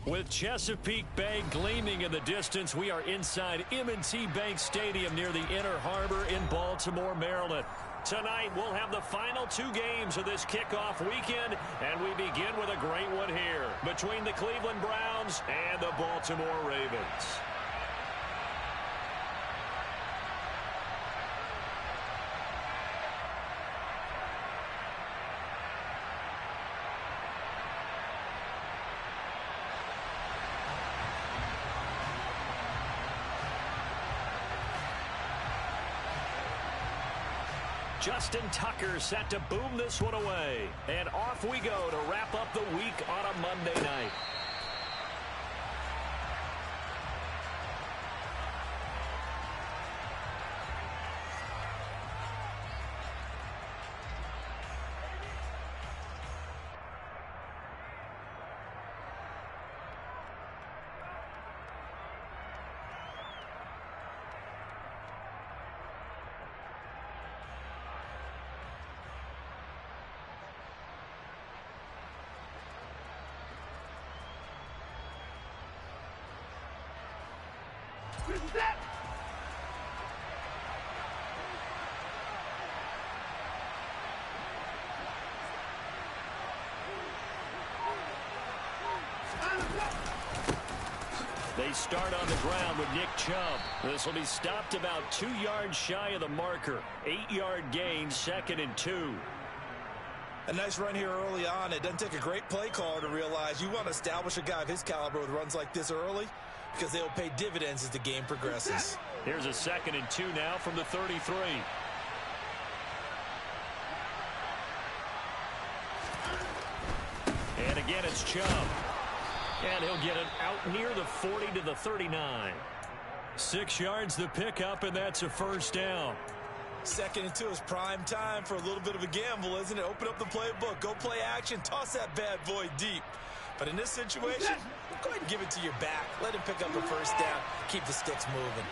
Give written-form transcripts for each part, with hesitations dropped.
With Chesapeake Bay gleaming in the distance, we are inside M&T Bank Stadium near the Inner Harbor in Baltimore, Maryland. Tonight, we'll have the final two games of this kickoff weekend, and we begin with a great one here between the Cleveland Browns and the Baltimore Ravens. Justin Tucker set to boom this one away. And off we go to wrap up the week on a Monday night. They start on the ground with Nick Chubb. This will be stopped about 2 yards shy of the marker. 8-yard gain, 2nd and 2. A nice run here early on. It doesn't take a great play caller to realize you want to establish a guy of his caliber with runs like this early because they'll pay dividends as the game progresses. Here's a 2nd and 2 now from the 33. And again, it's Chubb. And he'll get it out near the 40 to the 39. 6 yards the pickup, and that's a first down. 2nd and 2 is prime time for a little bit of a gamble, isn't it? Open up the playbook, go play action, toss that bad boy deep. But in this situation, go ahead and give it to your back. Let him pick up a first down, keep the sticks moving.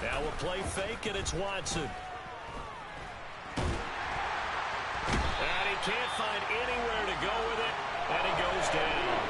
Now we'll play fake, and it's Watson. And he can't find anywhere to go with it, and he goes down.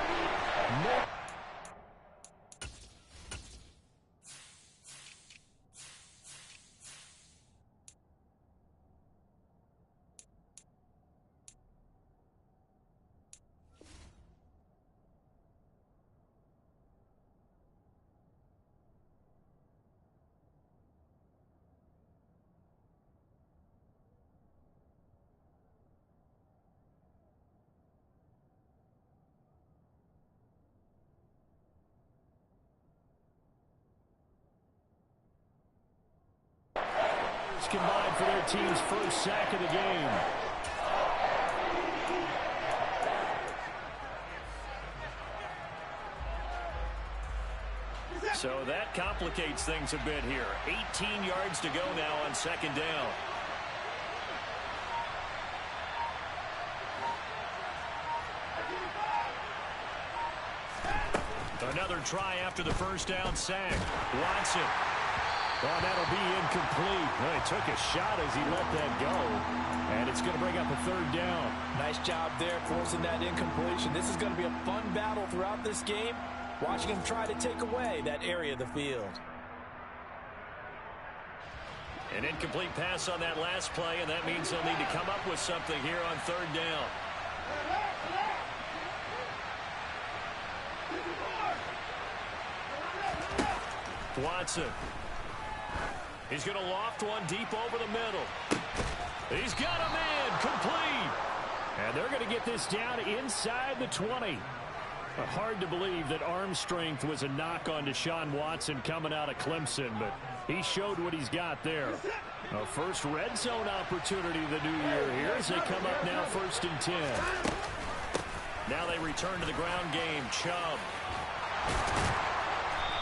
Combined for their team's first sack of the game. So that complicates things a bit here. 18 yards to go now on 2nd down. Another try after the first down sack. Watson. Well, that'll be incomplete. Well, he took a shot as he let that go. And it's going to bring up a 3rd down. Nice job there forcing that incompletion. This is going to be a fun battle throughout this game. Watching him try to take away that area of the field. An incomplete pass on that last play, and that means they'll need to come up with something here on 3rd down. Watson. He's going to loft one deep over the middle. He's got a man complete. And they're going to get this down inside the 20. Hard to believe that arm strength was a knock on Deshaun Watson coming out of Clemson, but he showed what he's got there. A first red zone opportunity the new year here as they come up now 1st and 10. Now they return to the ground game. Chubb.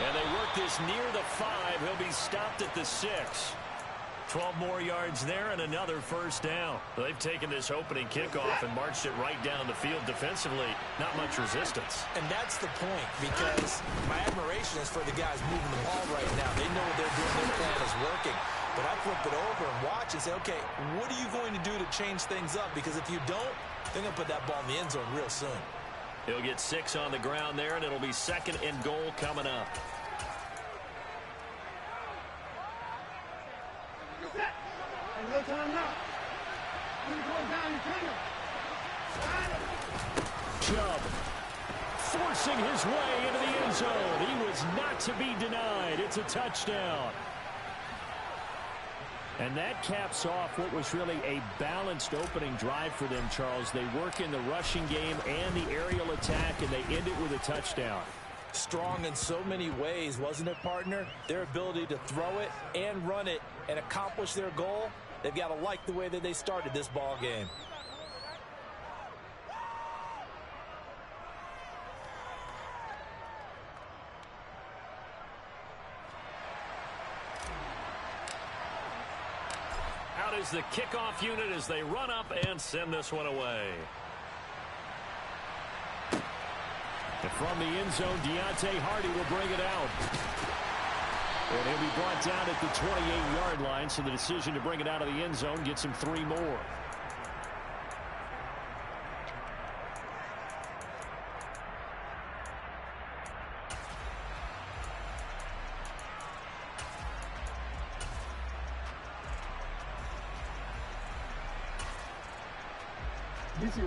And they work this near the 5. He'll be stopped at the 6. 12 more yards there and another first down. They've taken this opening kickoff and marched it right down the field defensively. Not much resistance. And that's the point, because my admiration is for the guys moving the ball right now. They know what they're doing. Their plan is working. But I flipped it over, and watch and say, okay, what are you going to do to change things up? Because if you don't, they're going to put that ball in the end zone real soon. He'll get 6 on the ground there, and it'll be 2nd and goal coming up. Chubb forcing his way into the end zone. He was not to be denied. It's a touchdown. And that caps off what was really a balanced opening drive for them, Charles. They work in the rushing game and the aerial attack, and they end it with a touchdown. Strong in so many ways, wasn't it, partner? Their ability to throw it and run it and accomplish their goal, they've got to like the way that they started this ball game. Out is the kickoff unit as they run up and send this one away. And from the end zone, Deontay Hardy will bring it out. And he'll be brought down at the 28-yard line, so the decision to bring it out of the end zone gets him 3 more.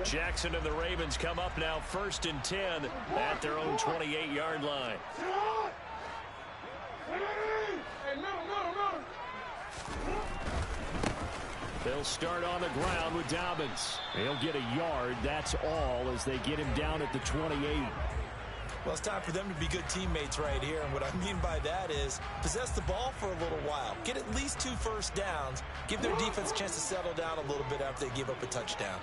Jackson and the Ravens come up now 1st and 10 at their own 28-yard line. They'll start on the ground with Dobbins. He'll get a yard, that's all, as they get him down at the 28. Well, it's time for them to be good teammates right here, and what I mean by that is possess the ball for a little while. Get at least 2 first downs. Give their defense a chance to settle down a little bit after they give up a touchdown.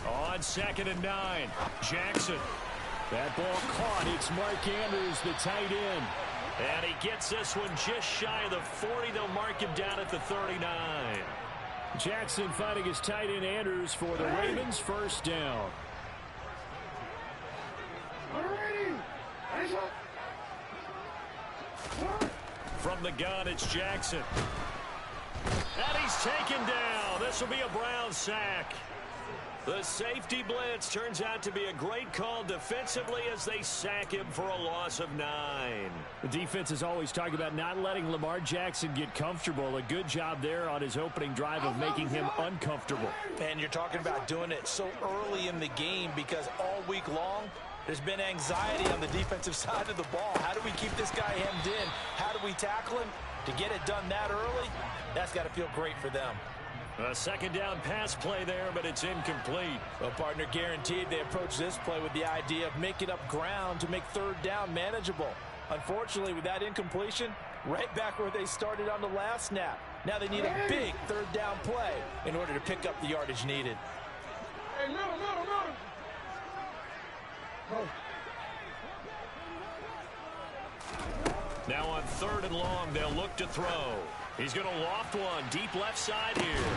On 2nd and 9, Jackson. That ball caught. It's Mark Andrews, the tight end. And he gets this one just shy of the 40. They'll mark him down at the 39. Jackson finding his tight end Andrews for the Ravens, 1st down. From the gun, it's Jackson. And he's taken down. This will be a Brown sack. The safety blitz turns out to be a great call defensively as they sack him for a loss of 9. The defense is always talking about not letting Lamar Jackson get comfortable. A good job there on his opening drive of making him uncomfortable. And you're talking about doing it so early in the game because all week long there's been anxiety on the defensive side of the ball. How do we keep this guy hemmed in? How do we tackle him? To get it done that early, that's got to feel great for them. A 2nd down pass play there, but it's incomplete. Well, partner, guaranteed they approach this play with the idea of making up ground to make 3rd down manageable. Unfortunately, with that incompletion, right back where they started on the last snap. Now they need a big 3rd down play in order to pick up the yardage needed. Hey, no. Now on 3rd and long, they'll look to throw. He's going to loft one deep left side here.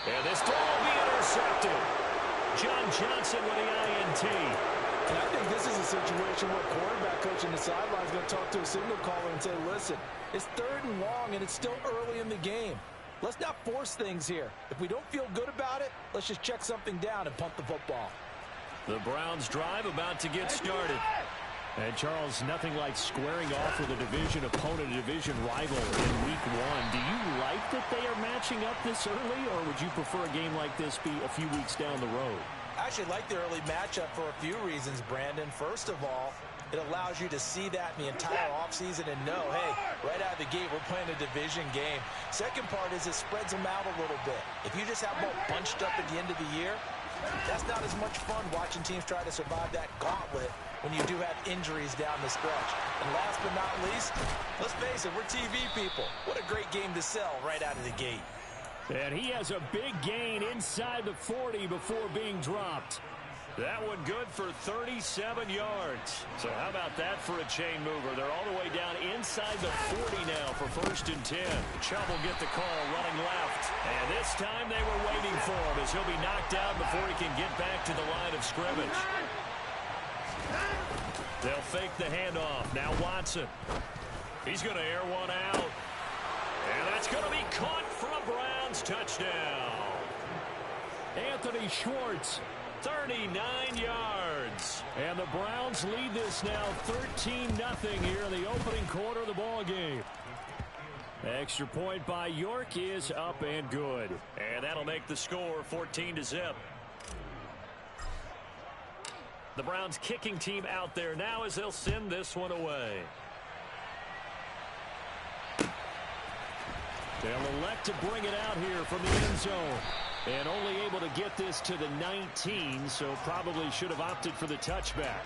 And this throw will be intercepted. John Johnson with the INT. And I think this is a situation where quarterback coach in the sideline is going to talk to a signal caller and say, listen, it's 3rd and long and it's still early in the game. Let's not force things here. If we don't feel good about it, let's just check something down and punt the football. The Browns drive about to get started. And, Charles, nothing like squaring off with a division opponent, a division rival in Week 1. Do you like that they are matching up this early, or would you prefer a game like this be a few weeks down the road? I actually like the early matchup for a few reasons, Brandon. First of all, it allows you to see that in the entire offseason and know, hey, right out of the gate, we're playing a division game. Second part is it spreads them out a little bit. If you just have them all bunched up at the end of the year, that's not as much fun watching teams try to survive that gauntlet when you do have injuries down the stretch. And last but not least, let's face it, we're TV people. What a great game to sell right out of the gate. And he has a big gain inside the 40 before being dropped. That one good for 37 yards. So how about that for a chain mover? They're all the way down inside the 40 now for 1st and 10. Chubb will get the call running left. And this time they were waiting for him as he'll be knocked out before he can get back to the line of scrimmage. They'll fake the handoff. Now Watson. He's going to air one out. And that's going to be caught for a Browns touchdown. Anthony Schwartz, 39 yards. And the Browns lead this now 13-0 here in the opening quarter of the ball game. Extra point by York is up and good. And that'll make the score 14-0. The Browns kicking team out there now as they'll send this one away. They'll elect to bring it out here from the end zone. And only able to get this to the 19, so probably should have opted for the touchback.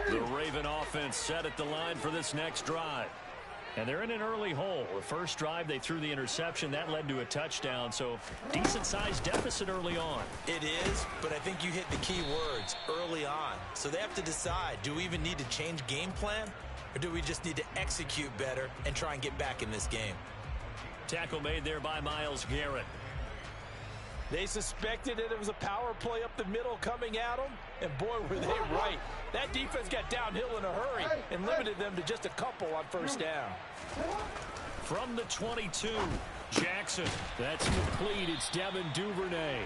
The Raven offense set at the line for this next drive. And they're in an early hole. The first drive, they threw the interception. That led to a touchdown, so decent-sized deficit early on. It is, but I think you hit the key words, early on. So they have to decide, do we even need to change game plan? Or do we just need to execute better and try and get back in this game? Tackle made there by Myles Garrett. They suspected that it was a power play up the middle coming at them, and boy, were they right. That defense got downhill in a hurry and limited them to just a couple on first down. From the 22, Jackson. That's complete. It's Devin Duvernay.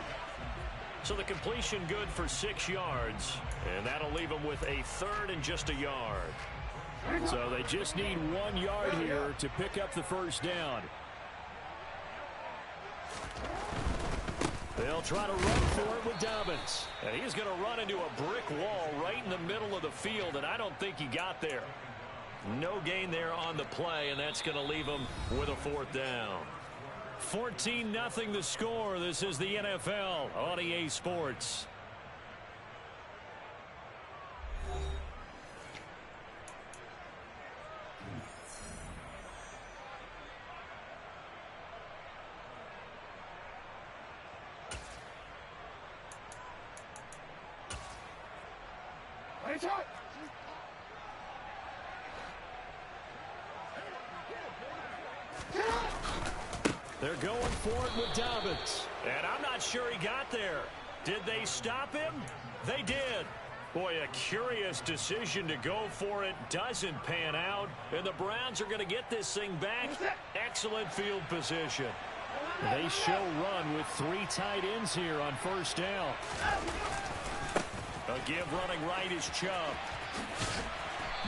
So the completion good for 6 yards, and that'll leave them with a 3rd and just a yard. So they just need 1 yard here to pick up the first down. They'll try to run for it with Dobbins. And he's going to run into a brick wall right in the middle of the field, and I don't think he got there. No gain there on the play, and that's going to leave him with a 4th down. 14-0 the score. This is the NFL on EA Sports. They're going for it with Dobbins. And I'm not sure he got there. Did they stop him? They did. Boy, a curious decision to go for it. Doesn't pan out. And the Browns are going to get this thing back. Excellent field position. They show run with 3 tight ends here on first down. A give running right is Chubb.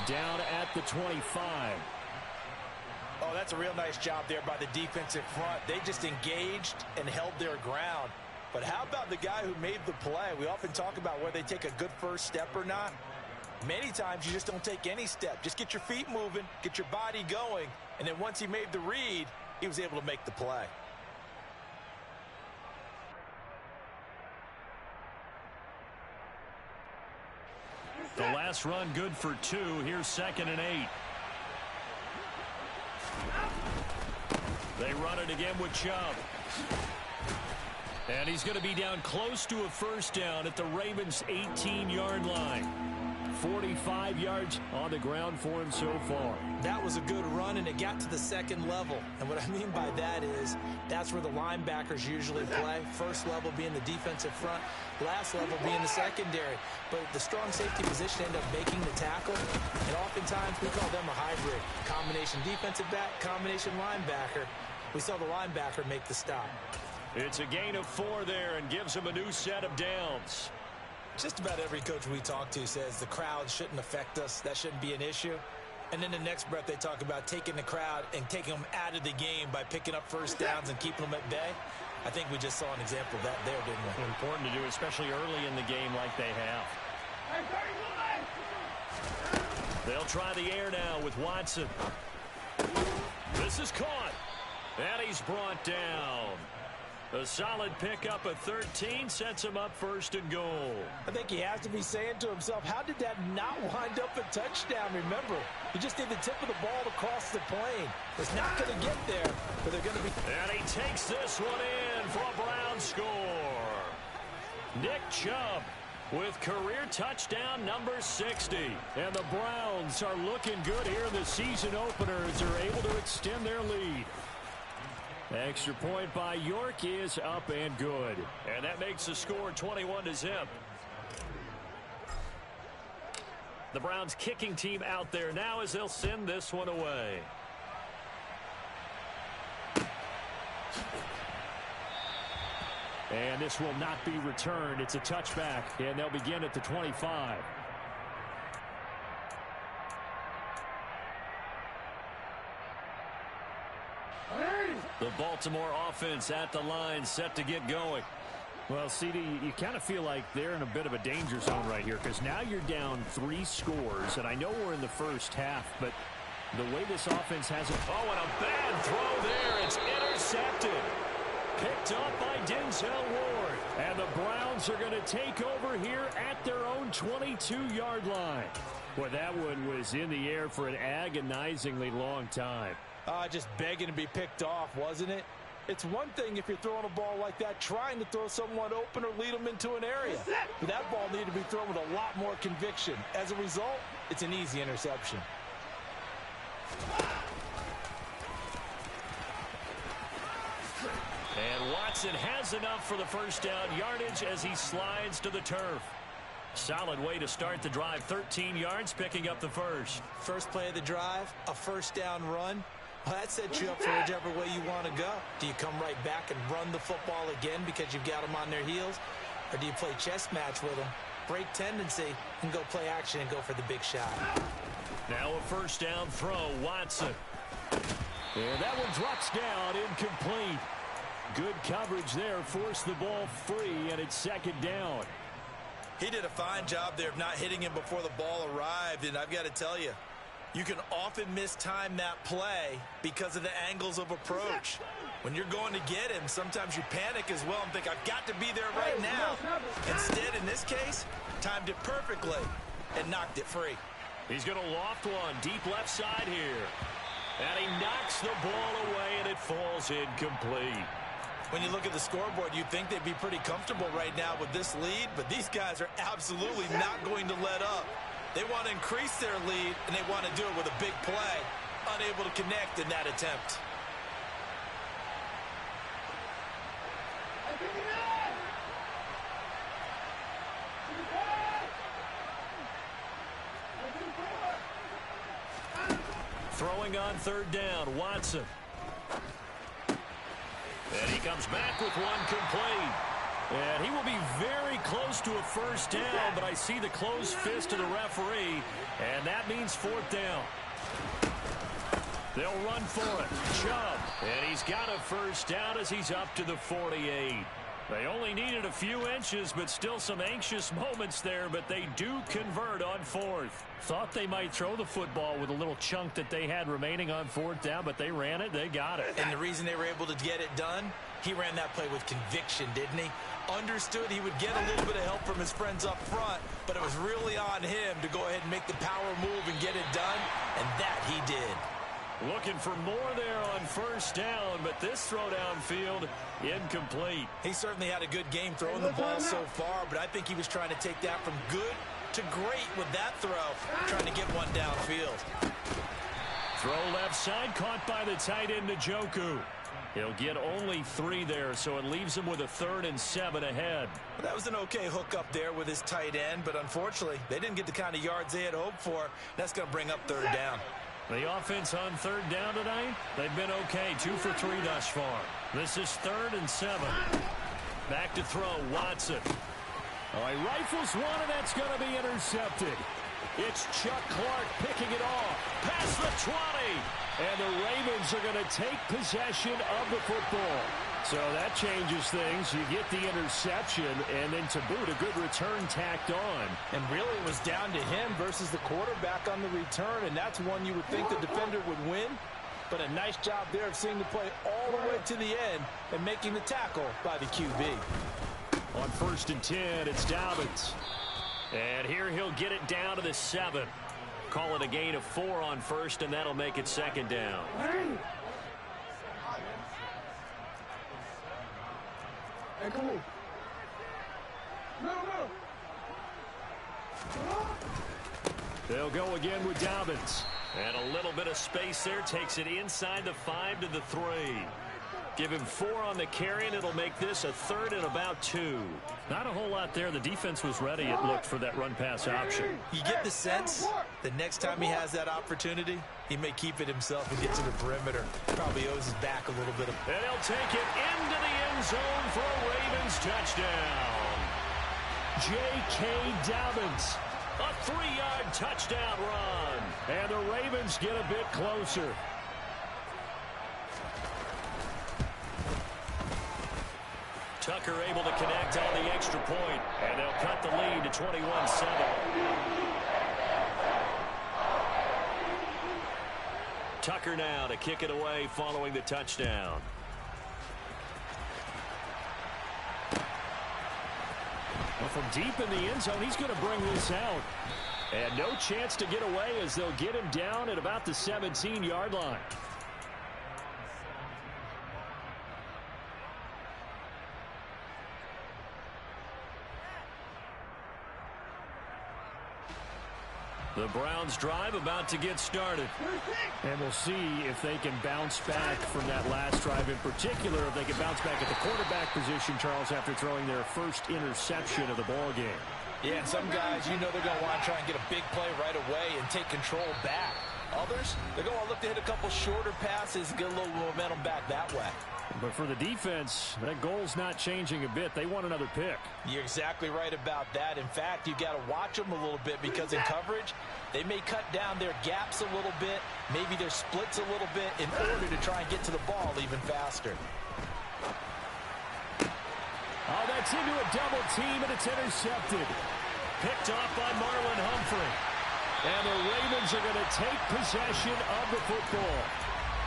Down at the 25. Oh, that's a real nice job there by the defensive front. They just engaged and held their ground. But how about the guy who made the play? We often talk about whether they take a good first step or not. Many times you just don't take any step. Just get your feet moving, get your body going, and then once he made the read, he was able to make the play. The last run good for 2. Here's 2nd and 8. They run it again with Chubb. And he's going to be down close to a first down at the Ravens' 18-yard line. 45 yards on the ground for him so far. That was a good run, and it got to the 2nd level. And what I mean by that is that's where the linebackers usually play. First level being the defensive front, last level being the secondary. But the strong safety position ended up making the tackle, and oftentimes we call them a hybrid. Combination defensive back, combination linebacker. We saw the linebacker make the stop. It's a gain of 4 there and gives him a new set of downs. Just about every coach we talk to says the crowd shouldn't affect us. That shouldn't be an issue. And then the next breath they talk about taking the crowd and taking them out of the game by picking up first downs and keeping them at bay. I think we just saw an example of that there, didn't we? Important to do, especially early in the game like they have. They'll try the air now with Watson. This is caught. And he's brought down. A solid pickup of 13 sets him up 1st and goal. I think he has to be saying to himself, how did that not wind up a touchdown? Remember, he just did the tip of the ball to cross the plane. It's not going to get there, but they're going to be... And he takes this one in for a Brown score. Nick Chubb with career touchdown number 60. And the Browns are looking good here in the season opener as they're able to extend their lead. Extra point by York is up and good. And that makes the score 21-0. The Browns kicking team out there now as they'll send this one away. And this will not be returned. It's a touchback, and they'll begin at the 25. The Baltimore offense at the line, set to get going. Well, CD, you kind of feel like they're in a bit of a danger zone right here because now you're down 3 scores, and I know we're in the first half, but the way this offense has it... Oh, and a bad throw there. It's intercepted. Picked up by Denzel Ward. And the Browns are going to take over here at their own 22-yard line. Boy, that one was in the air for an agonizingly long time. Just begging to be picked off, wasn't it? It's one thing if you're throwing a ball like that, trying to throw someone open or lead them into an area. But that ball needed to be thrown with a lot more conviction. As a result, it's an easy interception. And Watson has enough for the first down yardage as he slides to the turf. Solid way to start the drive. 13 yards, picking up the first. First play of the drive, a first down run. Well, that sets you up for whichever way you want to go. Do you come right back and run the football again because you've got them on their heels? Or do you play chess match with them, break tendency, and go play action and go for the big shot? Now a first down throw, Watson. And that one drops down, incomplete. Good coverage there, forced the ball free, and it's second down. He did a fine job there of not hitting him before the ball arrived, and I've got to tell you, you can often mistime that play because of the angles of approach. When you're going to get him, sometimes you panic as well and think, I've got to be there right now. Instead, in this case, timed it perfectly and knocked it free. He's going to loft one deep left side here. And he knocks the ball away, and it falls incomplete. When you look at the scoreboard, you'd think they'd be pretty comfortable right now with this lead, but these guys are absolutely not going to let up. They want to increase their lead, and they want to do it with a big play. Unable to connect in that attempt. Throwing on third down, Watson. And he comes back with one complete. And he will be very close to a first down, but I see the closed fist of the referee, and that means fourth down. They'll run for it. Chubb, and he's got a first down as he's up to the 48. They only needed a few inches, but still some anxious moments there, but they do convert on fourth. Thought they might throw the football with a little chunk that they had remaining on fourth down, but they ran it, they got it. And the reason they were able to get it done, he ran that play with conviction, didn't he? Understood he would get a little bit of help from his friends up front, but it was really on him to go ahead and make the power move and get it done, and that he did. Looking for more there on first down, but this throw downfield, incomplete. He certainly had a good game throwing the ball so far, but I think he was trying to take that from good to great with that throw, trying to get one downfield. Throw left side, caught by the tight end, Njoku. He'll get only 3 there, so it leaves him with a 3rd and 7 ahead. Well, that was an okay hook up there with his tight end, but unfortunately, they didn't get the kind of yards they had hoped for. That's going to bring up third down. The offense on third down tonight, they've been okay, 2 for 3 thus far. This is 3rd and 7. Back to throw, Watson. Oh, he rifles one, and that's going to be intercepted. It's Chuck Clark picking it off. Past the 20. And the Ravens are going to take possession of the football. So that changes things. You get the interception, and then to boot, a good return tacked on. And really, it was down to him versus the quarterback on the return, and that's one you would think the defender would win. But a nice job there of seeing the play all the way to the end and making the tackle by the QB. On 1st and 10, it's Dobbins. And here he'll get it down to the 7. call it a gain of 4 on first, and that'll make it second down. Hey, come on. No. They'll go again with Dobbins. And a little bit of space there. Takes it inside the 5 to the 3. Give him 4 on the carry, and it'll make this a 3rd and about 2. Not a whole lot there. The defense was ready, it looked, for that run-pass option. You get the sense that next time he has that opportunity, he may keep it himself and get to the perimeter. Probably owes his back a little bit. And he'll take it into the end zone for a Ravens touchdown. J.K. Dobbins, a 3-yard touchdown run. And the Ravens get a bit closer. Tucker able to connect on the extra point, and they'll cut the lead to 21-7. Tucker now to kick it away following the touchdown. Well, from deep in the end zone, he's going to bring this out. And no chance to get away as they'll get him down at about the 17-yard line. The Browns drive about to get started. And we'll see if they can bounce back from that last drive. In particular, if they can bounce back at the quarterback position, Charles, after throwing their first interception of the ball game. Yeah, and some guys, you know they're going to want to try and get a big play right away and take control back. Others, they're going to look to hit a couple shorter passes and get a little momentum back that way. But for the defense, that goal's not changing a bit. They want another pick. You're exactly right about that. In fact, you got to watch them a little bit because in coverage, they may cut down their gaps a little bit, maybe their splits a little bit in order to try and get to the ball even faster. Oh, that's into a double team, and it's intercepted. Picked off by Marlon Humphrey. And the Ravens are going to take possession of the football.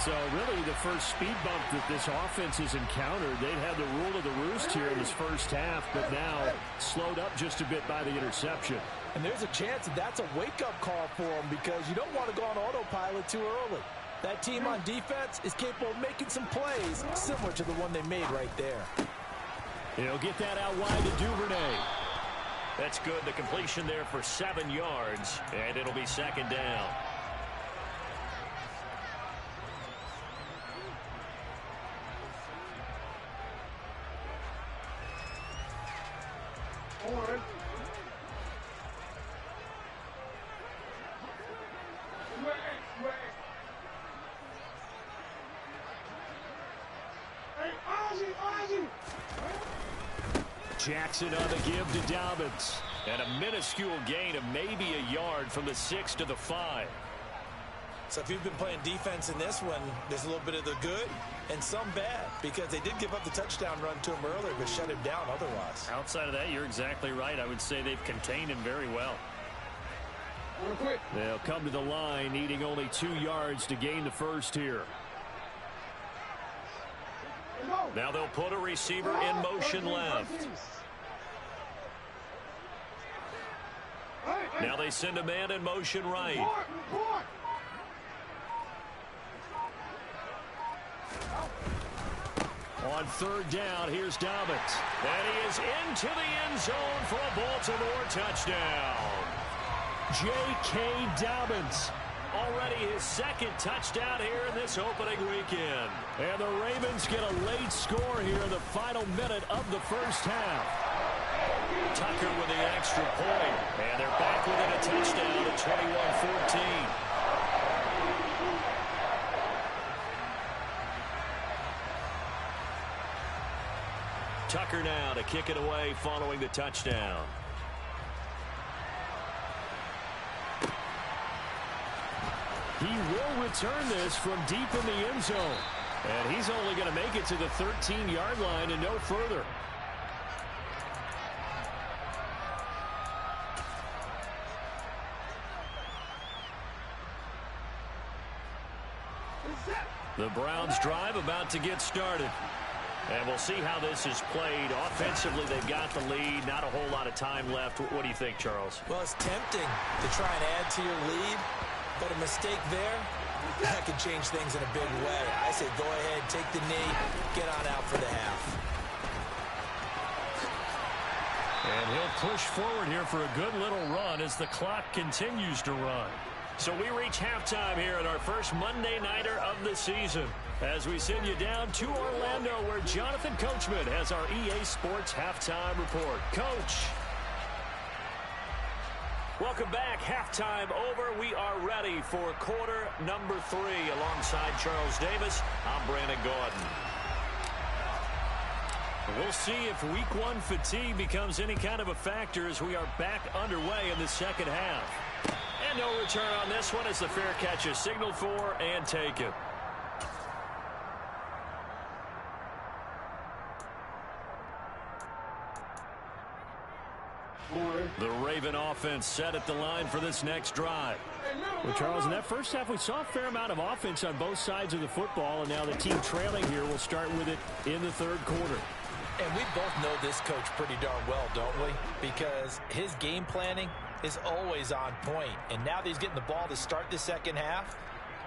So really the first speed bump that this offense has encountered. They'd had the rule of the roost here in this first half, but now slowed up just a bit by the interception. And there's a chance that that's a wake-up call for them because you don't want to go on autopilot too early. That team on defense is capable of making some plays similar to the one they made right there. He'll get that out wide to Duvernay. That's good. The completion there for 7 yards, and it'll be second down. Jackson on the give to Dobbins. And a minuscule gain of maybe a yard from the 6 to the 5. So if you've been playing defense in this one, there's a little bit of the good and some bad because they did give up the touchdown run to him earlier but shut him down otherwise. Outside of that, you're exactly right. I would say they've contained him very well. They'll come to the line needing only 2 yards to gain the first here. Now they'll put a receiver in motion left. Now they send a man in motion right. On third down, here's Dobbins. And he is into the end zone for a Baltimore touchdown. J.K. Dobbins. Already his second touchdown here in this opening weekend. And the Ravens get a late score here in the final minute of the first half. Tucker with the extra point. And they're back within a touchdown at 21-14. Tucker now to kick it away following the touchdown. He will return this from deep in the end zone. And he's only going to make it to the 13-yard line and no further. The Browns drive about to get started. And we'll see how this is played. Offensively, they've got the lead. Not a whole lot of time left. What do you think, Charles? Well, it's tempting to try and add to your lead, but a mistake there, that can change things in a big way. I say go ahead, take the knee, get on out for the half. And he'll push forward here for a good little run as the clock continues to run. So we reach halftime here at our first Monday Nighter of the season, as we send you down to Orlando, where Jonathan Coachman has our EA Sports Halftime Report. Coach. Welcome back. Halftime over. We are ready for quarter number 3. Alongside Charles Davis, I'm Brandon Gaudin. We'll see if week 1 fatigue becomes any kind of a factor as we are back underway in the second half. And no return on this one as the fair catch is signaled for and taken. The Raven offense set at the line for this next drive. Well, Charles, in that first half, we saw a fair amount of offense on both sides of the football, and now the team trailing here will start with it in the third quarter. And we both know this coach pretty darn well, don't we? Because his game planning is always on point. And now that he's getting the ball to start the second half,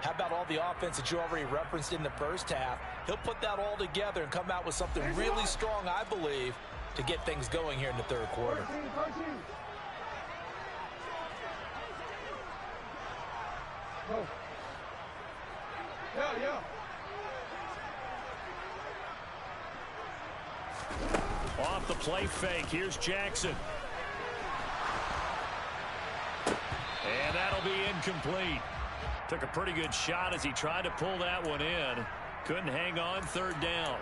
how about all the offense that you already referenced in the first half? He'll put that all together and come out with something really strong, I believe, to get things going here in the third quarter. Go. Yeah. Off the play fake. Here's Jackson. And that'll be incomplete. Took a pretty good shot as he tried to pull that one in. Couldn't hang on. Third down.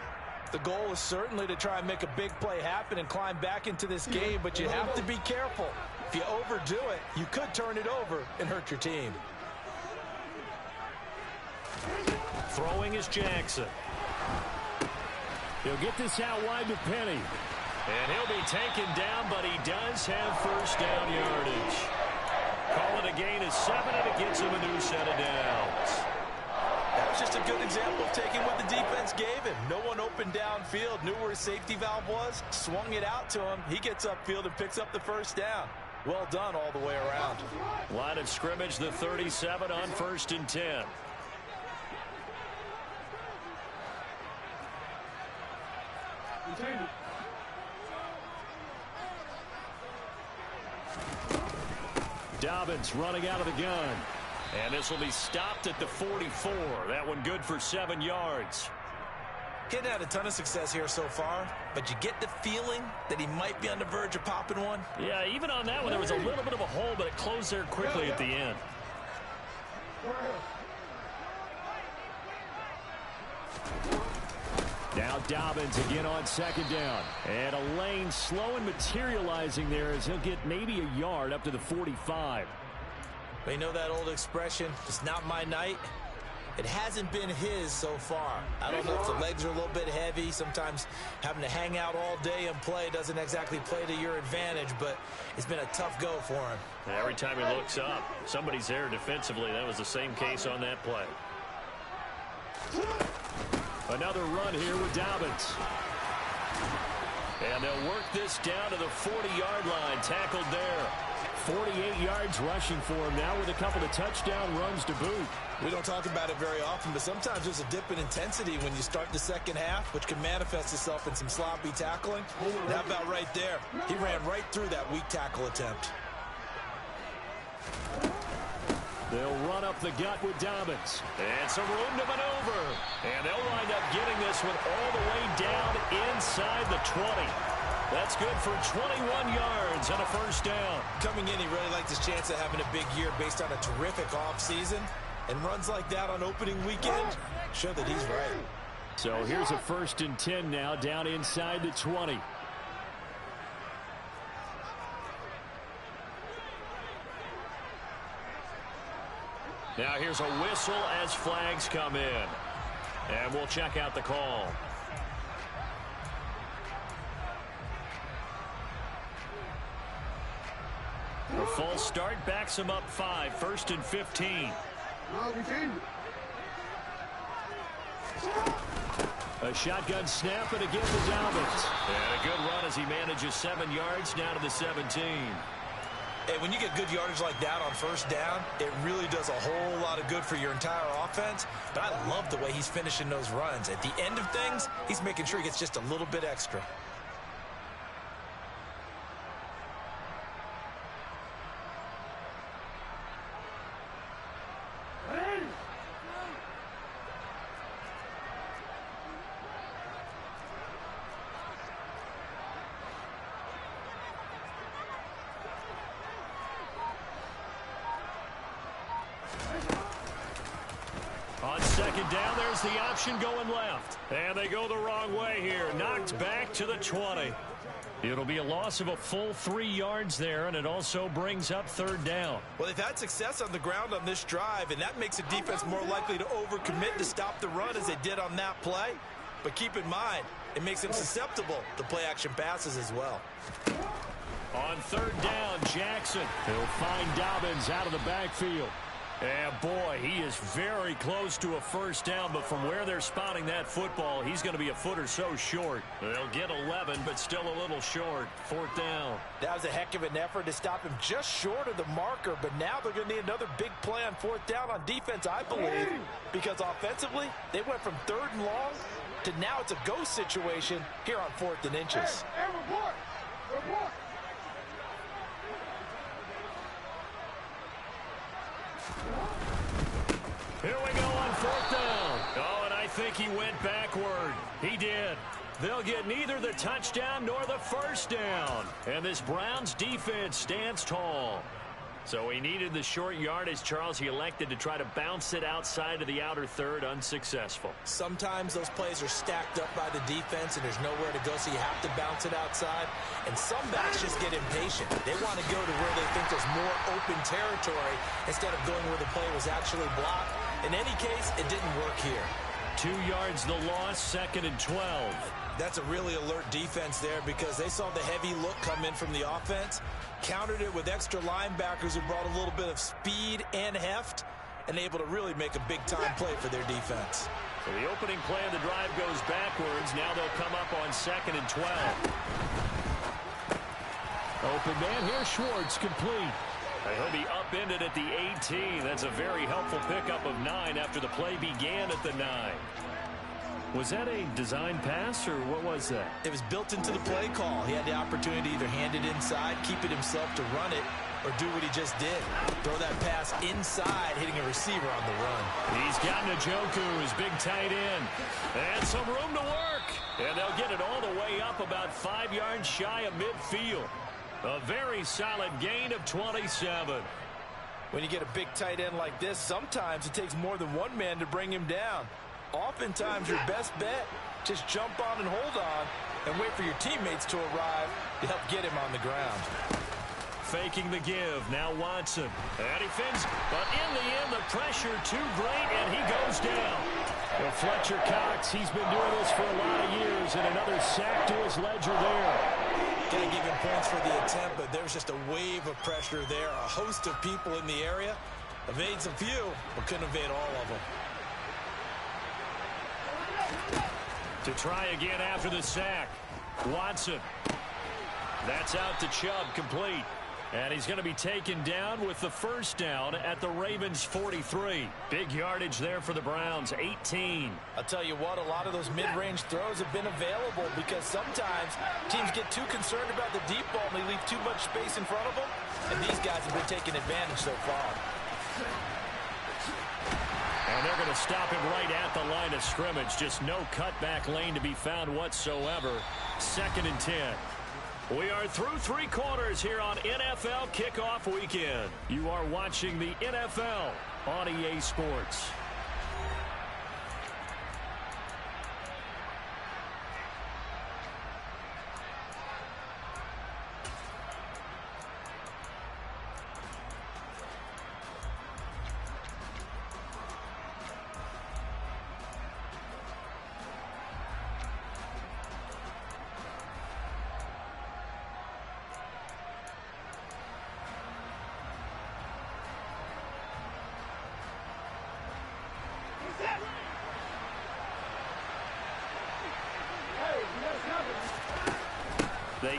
The goal is certainly to try and make a big play happen and climb back into this game, but you have to be careful. If you overdo it, you could turn it over and hurt your team. Throwing is Jackson. He'll get this out wide to Penny. And he'll be taken down, but he does have first down yardage. Call it a gain of 7, and it gets him a new set of downs. That was just a good example of taking what the defense gave him. No one open downfield, knew where his safety valve was, swung it out to him. He gets upfield and picks up the first down. Well done all the way around. Line of scrimmage, the 37 on 1st and 10. Dobbins running out of the gun. And this will be stopped at the 44. That one good for 7 yards. He hadn't had a ton of success here so far, but you get the feeling that he might be on the verge of popping one. Yeah, even on that one, there was a little bit of a hole, but it closed there quickly at the end. Now Dobbins again on 2nd down. And a lane slow and materializing there as he'll get maybe a yard up to the 45. They know that old expression, it's not my night. It hasn't been his so far. I don't know if the legs are a little bit heavy. Sometimes having to hang out all day and play doesn't exactly play to your advantage, but it's been a tough go for him. And every time he looks up, somebody's there defensively. That was the same case on that play. Another run here with Dobbins. And they'll work this down to the 40-yard line. Tackled there. 48 yards rushing for him now with a couple of touchdown runs to boot. We don't talk about it very often, but sometimes there's a dip in intensity when you start the second half, which can manifest itself in some sloppy tackling. And how about right there? He ran right through that weak tackle attempt. They'll run up the gut with Dobbins. And some room to maneuver. And they'll wind up getting this one all the way down inside the 20. That's good for 21 yards and a first down. Coming in, he really liked his chance of having a big year based on a terrific offseason. And runs like that on opening weekend show that he's right. So here's a 1st and 10 now down inside the 20. Now here's a whistle as flags come in. And we'll check out the call. A false start backs him up 5. 1st and 15. A shotgun snap and again to Dobbins. And a good run as he manages 7 yards down to the 17. Hey, when you get good yardage like that on first down, it really does a whole lot of good for your entire offense. But I love the way he's finishing those runs. At the end of things, he's making sure he gets just a little bit extra. On second down, there's the option going left. And they go the wrong way here. Knocked back to the 20. It'll be a loss of a full 3 yards there, and it also brings up third down. Well, they've had success on the ground on this drive, and that makes a defense more likely to overcommit to stop the run as they did on that play. But keep in mind, it makes them susceptible to play-action passes as well. On third down, Jackson. He'll find Dobbins out of the backfield. And boy, he is very close to a first down, but from where they're spotting that football, he's going to be a foot or so short. They'll get 11, but still a little short. Fourth down. That was a heck of an effort to stop him just short of the marker, but now they're going to need another big play on fourth down on defense, I believe, because offensively, they went from 3rd and long to now it's a go situation here on 4th and inches. Hey, report! Report! Here we go on fourth down. Oh, and I think he went backward. He did. They'll get neither the touchdown nor the first down. And this Browns defense stands tall. So he needed the short yardage, Charles. He elected to try to bounce it outside of the outer third, unsuccessful. Sometimes those plays are stacked up by the defense and there's nowhere to go, so you have to bounce it outside. And some backs just get impatient. They want to go to where they think there's more open territory instead of going where the play was actually blocked. In any case, it didn't work here. 2 yards the loss, 2nd and 12. That's a really alert defense there because they saw the heavy look come in from the offense, countered it with extra linebackers who brought a little bit of speed and heft, and able to really make a big-time play for their defense. So the opening play of the drive goes backwards. Now they'll come up on 2nd and 12. Open man here, Schwartz, complete. He'll be upended at the 18. That's a very helpful pickup of 9 after the play began at the 9. Was that a design pass, or what was that? It was built into the play call. He had the opportunity to either hand it inside, keep it himself to run it, or do what he just did. Throw that pass inside, hitting a receiver on the run. He's got Njoku, his big tight end. And some room to work. And they'll get it all the way up about 5 yards shy of midfield. A very solid gain of 27. When you get a big tight end like this, sometimes it takes more than one man to bring him down. Oftentimes, your best bet, just jump on and hold on and wait for your teammates to arrive to help get him on the ground. Faking the give. Now Watson. And he fins. But in the end, the pressure too great, and he goes down. Well, Fletcher Cox, he's been doing this for a lot of years, and another sack to his ledger there. Got to give him points for the attempt, but there's just a wave of pressure there. A host of people in the area. Evades a few, but couldn't evade all of them. To try again after the sack. Watson. That's out to Chubb, complete. And he's going to be taken down with the first down at the Ravens' 43. Big yardage there for the Browns, 18. I'll tell you what, a lot of those mid-range throws have been available because sometimes teams get too concerned about the deep ball and they leave too much space in front of them. And these guys have been taking advantage so far. And they're going to stop him right at the line of scrimmage. Just no cutback lane to be found whatsoever. 2nd and 10. We are through 3 quarters here on NFL Kickoff Weekend. You are watching the NFL on EA Sports.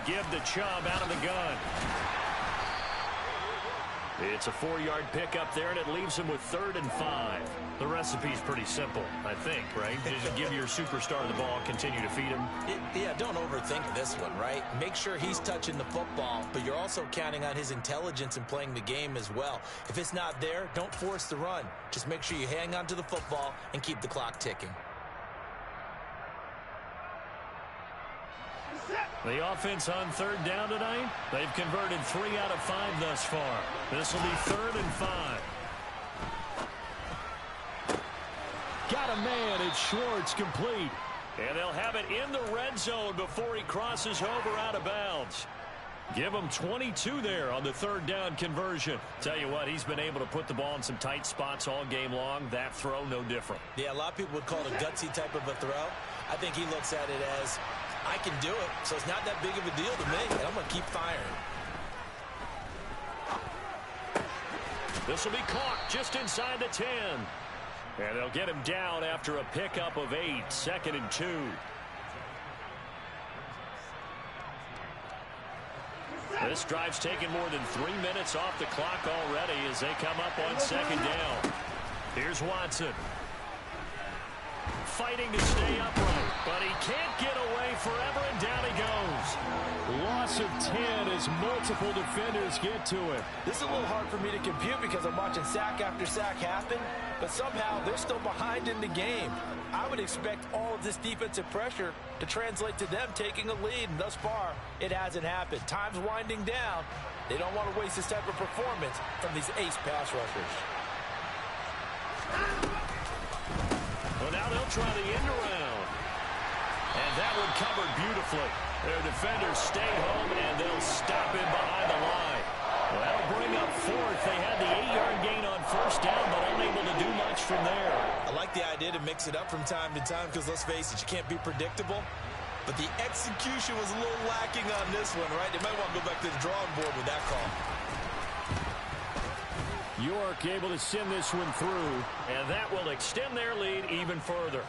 They give the Chubb out of the gun. It's a 4-yard pickup there, and it leaves him with 3rd and 5. The recipe's pretty simple, I think, right? Just give your superstar the ball, continue to feed him. Yeah, don't overthink this one, right? Make sure he's touching the football, but you're also counting on his intelligence in playing the game as well. If it's not there, don't force the run. Just make sure you hang on to the football and keep the clock ticking. The offense on 3rd down tonight, they've converted 3 out of 5 thus far. This will be 3rd and 5. Got a man. It's Schwartz, complete. And they'll have it in the red zone before he crosses over out of bounds. Give him 22 there on the 3rd down conversion. Tell you what, he's been able to put the ball in some tight spots all game long. That throw, no different. Yeah, a lot of people would call it a gutsy type of a throw. I think he looks at it as, I can do it, so it's not that big of a deal to me, and I'm going to keep firing. This will be caught just inside the 10. And they'll get him down after a pickup of 8, 2nd and 2. This drive's taken more than 3 minutes off the clock already as they come up on 2nd down. Here's Watson. Fighting to stay upright, but he can't get away forever, and down he goes. Loss of 10 as multiple defenders get to it. This is a little hard for me to compute because I'm watching sack after sack happen, but somehow they're still behind in the game. I would expect all of this defensive pressure to translate to them taking a lead, and thus far, it hasn't happened. Time's winding down. They don't want to waste this type of performance from these ace pass rushers. Well, now they'll try the end around. And that one covered beautifully. Their defenders stayed home, and they'll stop him behind the line. Well, that'll bring up 4th. They had the 8-yard gain on 1st down, but unable to do much from there. I like the idea to mix it up from time to time because, let's face it, you can't be predictable. But the execution was a little lacking on this one, right? They might want to go back to the drawing board with that call. York able to send this one through. And that will extend their lead even further.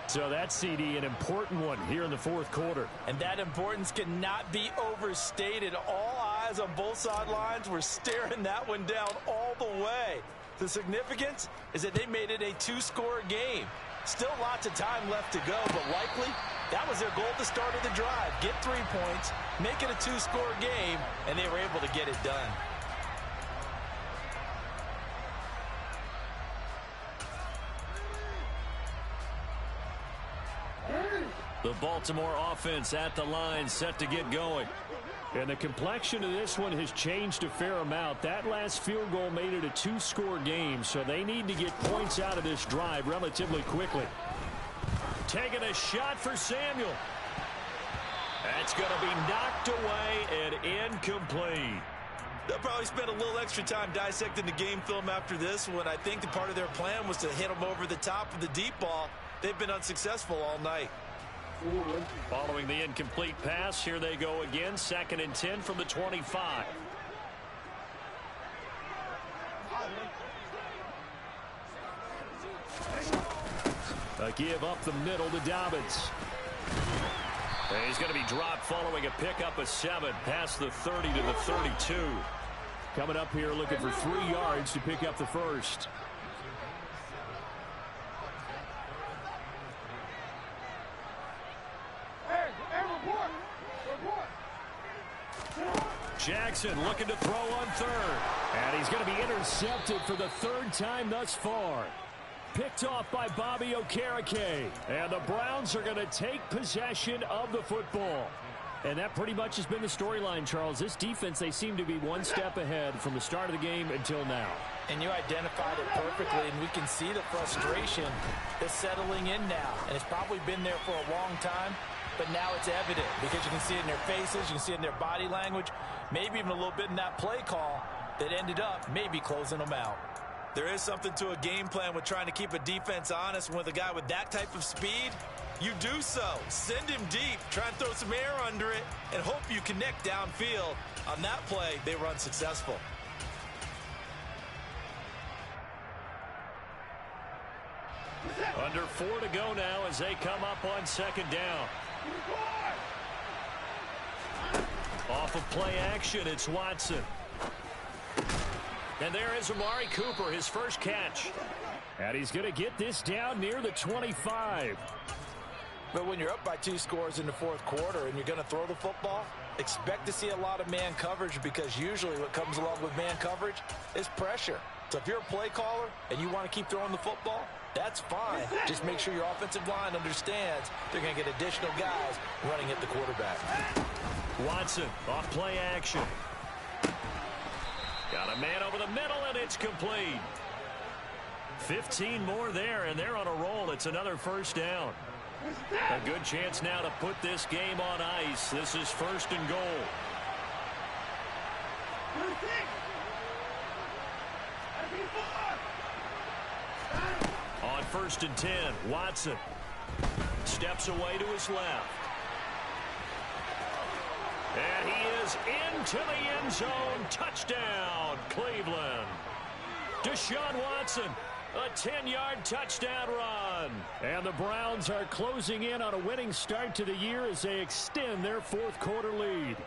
So that's, CD, an important one here in the 4th quarter. And that importance cannot be overstated. All eyes on both sidelines were staring that one down all the way. The significance is that they made it a 2-score game. Still lots of time left to go, but likely that was their goal at the start of the drive. Get 3 points, make it a 2-score game, and they were able to get it done. The Baltimore offense at the line, set to get going. And the complexion of this one has changed a fair amount. That last field goal made it a 2-score game, so they need to get points out of this drive relatively quickly. Taking a shot for Samuel. That's going to be knocked away and incomplete. They'll probably spend a little extra time dissecting the game film after this one. I think the part of their plan was to hit them over the top of the deep ball. They've been unsuccessful all night. Following the incomplete pass, here they go again. 2nd and 10 from the 25. A give up the middle to Dobbins. And he's going to be dropped following a pickup of 7 past the 30 to the 32. Coming up here looking for 3 yards to pick up the first. Jackson looking to throw on 3rd. And he's going to be intercepted for the 3rd time thus far. Picked off by Bobby Okereke. And the Browns are going to take possession of the football. And that pretty much has been the storyline, Charles. This defense, they seem to be one step ahead from the start of the game until now. And you identified it perfectly, and we can see the frustration that's settling in now. And it's probably been there for a long time, but now it's evident because you can see it in their faces, you can see it in their body language, maybe even a little bit in that play call that ended up maybe closing them out. There is something to a game plan with trying to keep a defense honest. With a guy with that type of speed, you do so. Send him deep, try and throw some air under it, and hope you connect downfield. On that play, they were unsuccessful. Under 4 to go now as they come up on 2nd down. Off of play action, it's Watson. And there is Amari Cooper, his first catch. And he's going to get this down near the 25. But when you're up by 2 scores in the fourth quarter and you're going to throw the football, expect to see a lot of man coverage, because usually what comes along with man coverage is pressure. So if you're a play caller and you want to keep throwing the football, that's fine. Just make sure your offensive line understands they're going to get additional guys running at the quarterback. Watson off play action. Got a man over the middle, and it's complete. 15 more there, and they're on a roll. It's another first down. A good chance now to put this game on ice. This is 1st and goal. On 1st and 10, Watson steps away to his left. And he is into the end zone. Touchdown, Cleveland. Deshaun Watson, a 10-yard touchdown run. And the Browns are closing in on a winning start to the year as they extend their fourth quarter lead.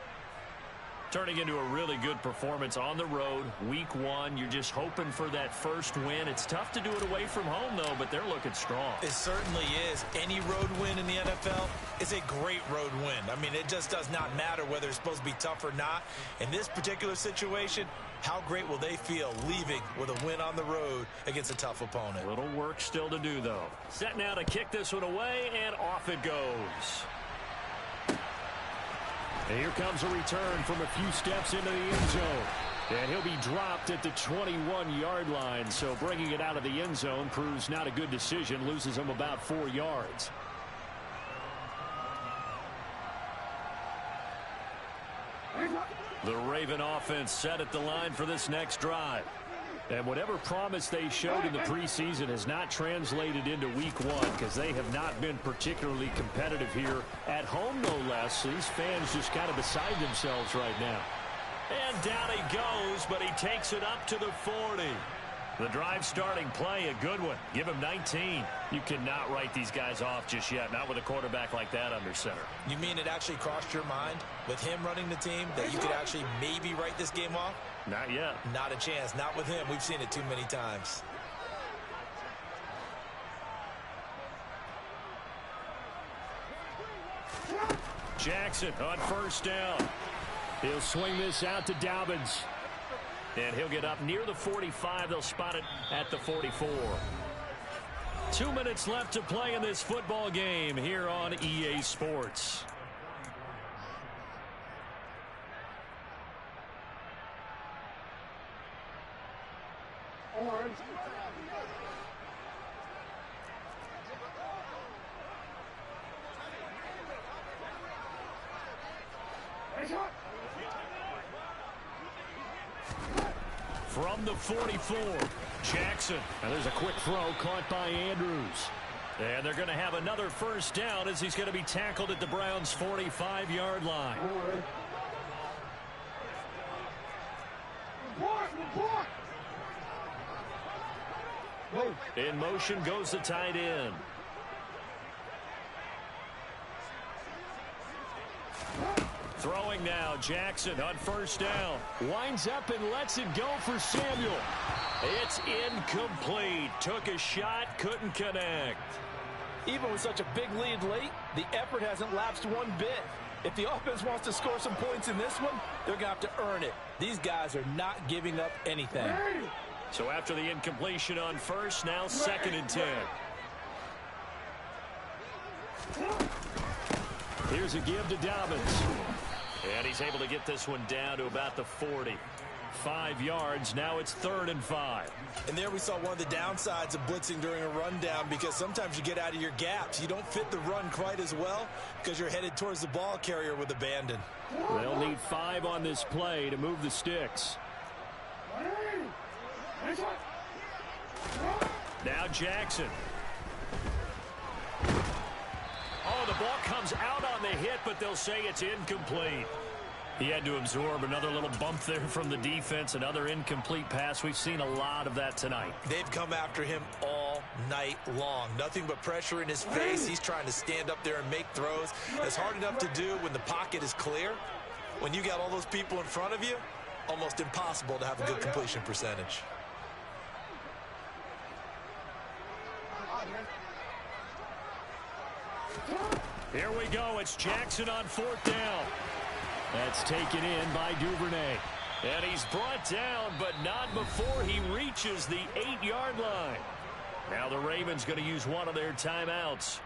Turning into a really good performance on the road, week 1. You're just hoping for that first win. It's tough to do it away from home, though, but they're looking strong. It certainly is. Any road win in the NFL is a great road win. I mean, it just does not matter whether it's supposed to be tough or not. In this particular situation, how great will they feel leaving with a win on the road against a tough opponent? Little work still to do, though. Set now to kick this one away, and off it goes. And here comes a return from a few steps into the end zone. And he'll be dropped at the 21-yard line. So bringing it out of the end zone proves not a good decision. Loses him about 4 yards. The Raven offense set at the line for this next drive. And whatever promise they showed in the preseason has not translated into week 1, because they have not been particularly competitive here at home, no less. These fans just kind of beside themselves right now. And down he goes, but he takes it up to the 40. The drive starting play, a good one. Give him 19. You cannot write these guys off just yet, not with a quarterback like that under center. You mean it actually crossed your mind with him running the team that you could actually maybe write this game off? Not yet. Not a chance. Not with him. We've seen it too many times. Jackson on first down. He'll swing this out to Dobbins. And he'll get up near the 45. They'll spot it at the 44. 2 minutes left to play in this football game here on EA Sports. Orange. From the 44, Jackson. And there's a quick throw caught by Andrews. And they're going to have another first down as he's going to be tackled at the Browns' 45-yard line. Report. In motion goes the tight end. Throwing now, Jackson on first down. Winds up and lets it go for Samuel. It's incomplete. Took a shot, couldn't connect. Even with such a big lead late, the effort hasn't lapsed one bit. If the offense wants to score some points in this one, they're going to have to earn it. These guys are not giving up anything. So after the incompletion on first, now 2nd and 10. Here's a give to Dobbins. And he's able to get this one down to about the 40. 5 yards. Now it's 3rd and 5. And there we saw one of the downsides of blitzing during a rundown, because sometimes you get out of your gaps. You don't fit the run quite as well because you're headed towards the ball carrier with abandon. They'll need 5 on this play to move the sticks. Now Jackson. Oh, the ball comes out on the hit, but they'll say it's incomplete. He had to absorb another little bump there from the defense, another incomplete pass. We've seen a lot of that tonight. They've come after him all night long. Nothing but pressure in his face. He's trying to stand up there and make throws. That's hard enough to do when the pocket is clear. When you got all those people in front of you, almost impossible to have a good completion percentage. Here we go. It's Jackson on 4th down. That's taken in by Duvernay. And he's brought down, but not before he reaches the 8-yard line. Now the Ravens going to use one of their timeouts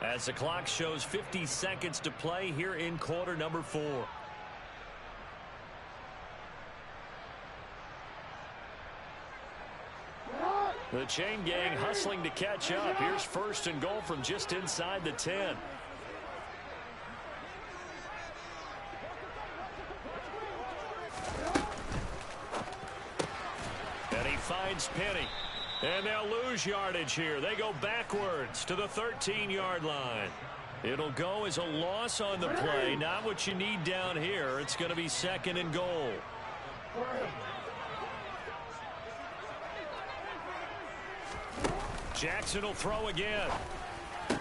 as the clock shows 50 seconds to play here in quarter number 4. The chain gang hustling to catch up. Here's 1st and goal from just inside the 10. And he finds Penny. And they'll lose yardage here. They go backwards to the 13-yard line. It'll go as a loss on the play. Not what you need down here. It's going to be 2nd and goal. Jackson will throw again. And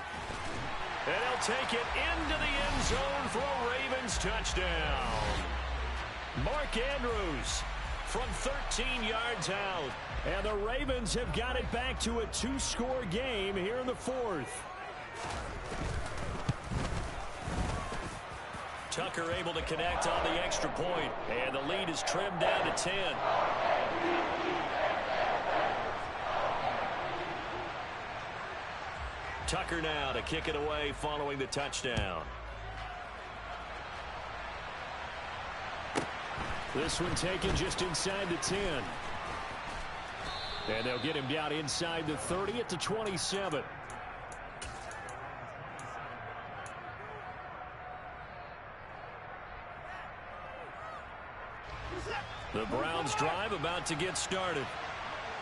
he'll take it into the end zone for a Ravens touchdown. Mark Andrews from 13 yards out. And the Ravens have got it back to a 2-score game here in the 4th. Tucker able to connect on the extra point. And the lead is trimmed down to 10. Tucker now to kick it away following the touchdown. This one taken just inside the 10. And they'll get him down inside the 30 at the 27. The Browns drive about to get started.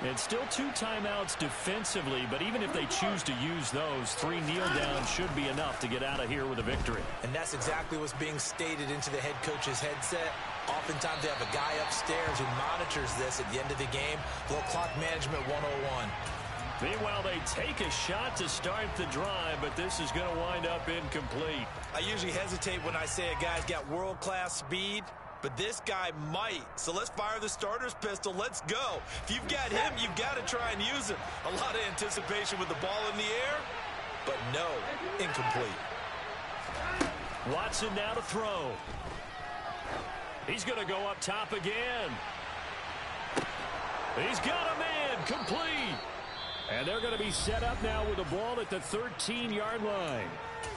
And still 2 timeouts defensively, but even if they choose to use those, 3 kneel downs should be enough to get out of here with a victory. And that's exactly what's being stated into the head coach's headset. Oftentimes they have a guy upstairs who monitors this at the end of the game. Little clock management 101. Meanwhile, they take a shot to start the drive, but this is going to wind up incomplete. I usually hesitate when I say a guy's got world-class speed, but this guy might. So let's fire the starter's pistol. Let's go. If you've got him, you've got to try and use him. A lot of anticipation with the ball in the air, but no, incomplete. Watson now to throw. He's going to go up top again. He's got a man, complete. And they're going to be set up now with the ball at the 13-yard line.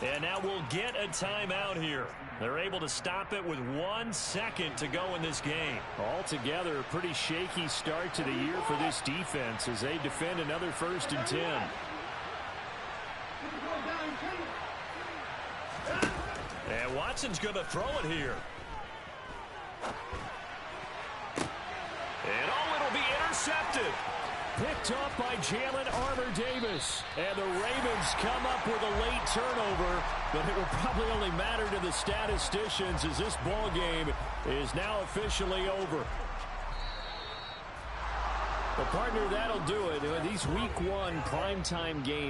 And now we'll get a timeout here. They're able to stop it with 1 second to go in this game. Altogether, a pretty shaky start to the year for this defense as they defend another 1st and 10. And Watson's going to throw it here. And it'll be intercepted. Picked off by Jalen Armour-Davis. And the Ravens come up with a late turnover, but it will probably only matter to the statisticians as this ball game is now officially over. Well, partner, that'll do it. These Week 1 primetime games